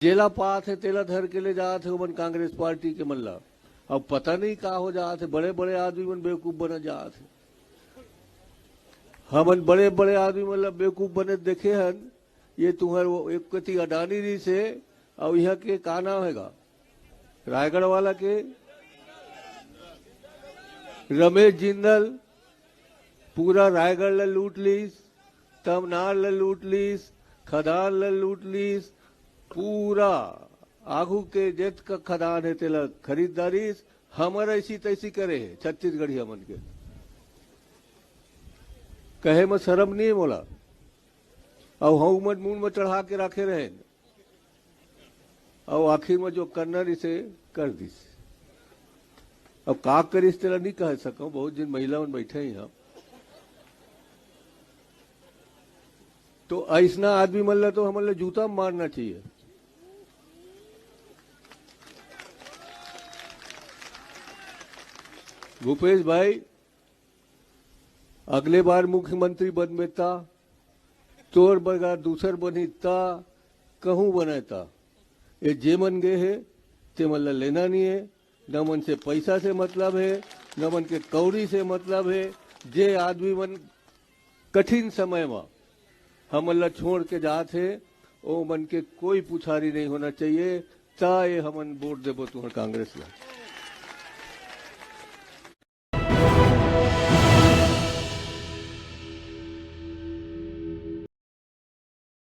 जेला पात है तेला धर के ले जात है मन कांग्रेस पार्टी के मल्ला। अब पता नहीं का हो जात है, बड़े बड़े आदमी मन बेवकूफ बने जात है। हमन बड़े बड़े आदमी मतलब बेवकूफ बने देखे हन। ये तुम्हार वो एक कति अडानी जी से और यहाँ के का नाम हैगा रायगढ़ वाला के रमेश जिंदल पूरा रायगढ़ ल लूट लीस, तमनार ल लूट लीस, खदान ल लूट लीस, पूरा आगू के जेत का खदान है तेला खरीदारी हमर ऐसी तैसी करे है छत्तीसगढ़ी हमन के कहे में शर्म नहीं मोला और हऊ मत मुंह में चढ़ा के रखे रहे और आखिर में जो करना इसे कर दिस। अब का करिस तेला नहीं कह सको, बहुत दिन महिला मन बैठे ही हम तो ऐसा आदमी मतलब तो हमारे जूता मारना चाहिए। भूपेश भाई अगले बार मुख्यमंत्री बनबेता तोर बगा दूसर बनीता कहूं बनाता ये जे मन गए है ते मतलब लेना नहीं है, न मन से पैसा से मतलब है, न मन के कौड़ी से मतलब है। जे आदमी मन कठिन समय में हमन छोड़ के जात है ओ मन के कोई पुछारी नहीं होना चाहिए। ता ये हमन वोट देबो तुम्हारे कांग्रेस में।